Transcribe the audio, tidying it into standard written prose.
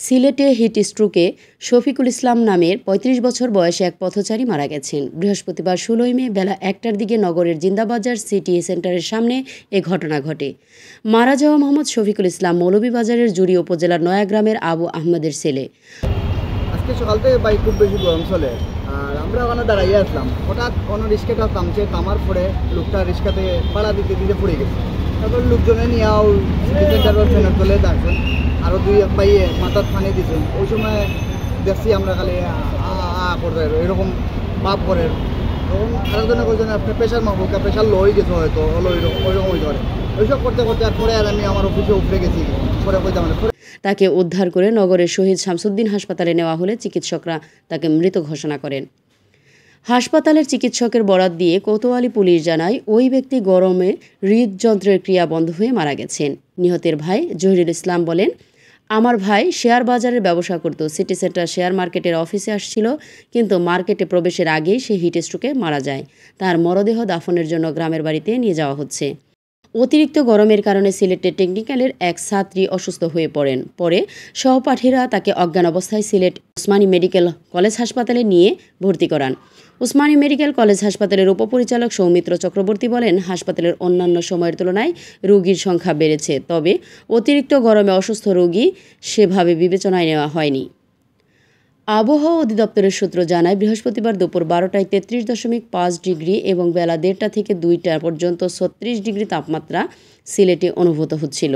সিলেটে হিট স্ট্রোকে শফিকুল ইসলাম নামের ৩৫ বছর বয়সে এক পথচারী মারা গেছেন। বৃহস্পতিবার ১৬ মে বেলা ১টার দিকে নগরের জিন্দাবাজার সিটি সেন্টারের সামনে এ ঘটনা ঘটে। মারা যাওয়া মোহাম্মদ শফিকুল ইসলাম মৌলভীবাজারের জুড়ি উপজেলার নয়াগ্রামের আবু আহমদের ছেলে। আজকে সকাল থেকে বাইক খুব বেশি গরম চলে, আর আমরা ওখানে দাঁড়াইয়ে আসলাম। হঠাৎ কোনো রিক্সাটা থামছে, থামার পরে লোকটা রিক্সাতে ভাড়া দিতে দিতে পড়ে গেছে। তারপর লোকজনে নিয়েও ফ্যানের তলে থাকছেন, আরও দুই এক পাইয়ে মাথার পানি দিয়েছেন। ওই সময় দেখছি আমরা খালি করে এরকম ভাব করে, তখন আরেকজনে কইছেন আপনি প্রেশার মাপো, প্রেশার লো হয়ে গেছে হয়তো, হলো ওইরকম হয়ে ধরে। ওইসব করতে করতে আর পরে আর আমি আমার অফিসে উপরে গেছি, পরে কইতাম তাকে উদ্ধার করে নগরের শহীদ শামসুদ্দিন হাসপাতালে নেওয়া হলে চিকিৎসকরা তাকে মৃত ঘোষণা করেন। হাসপাতালের চিকিৎসকের বরাত দিয়ে কোতোয়ালি পুলিশ জানায়, ওই ব্যক্তি গরমে হৃদযন্ত্রের ক্রিয়া বন্ধ হয়ে মারা গেছেন। নিহতের ভাই জহিরুল ইসলাম বলেন, আমার ভাই শেয়ার বাজারের ব্যবসা করত। সিটি সেন্টার শেয়ার মার্কেটের অফিসে আসছিল, কিন্তু মার্কেটে প্রবেশের আগেই সে হিট স্ট্রোকে মারা যায়। তার মরদেহ দাফনের জন্য গ্রামের বাড়িতে নিয়ে যাওয়া হচ্ছে। অতিরিক্ত গরমের কারণে সিলেটের টেকনিক্যালের এক ছাত্রী অসুস্থ হয়ে পড়েন। পরে সহপাঠীরা তাকে অজ্ঞান অবস্থায় সিলেট ওসমানী মেডিকেল কলেজ হাসপাতালে নিয়ে ভর্তি করান। ওসমানী মেডিকেল কলেজ হাসপাতালের উপপরিচালক সৌমিত্র চক্রবর্তী বলেন, হাসপাতালের অন্যান্য সময়ের তুলনায় রোগীর সংখ্যা বেড়েছে, তবে অতিরিক্ত গরমে অসুস্থ রোগী সেভাবে বিবেচনায় নেওয়া হয়নি। আবহাওয়া অধিদপ্তরের সূত্র জানায়, বৃহস্পতিবার দুপুর ১২টায় ৩৩.৫ ডিগ্রি এবং বেলা ১:৩০ থেকে ২টা পর্যন্ত ৩৬ ডিগ্রি তাপমাত্রা সিলেটে অনুভূত হচ্ছিল।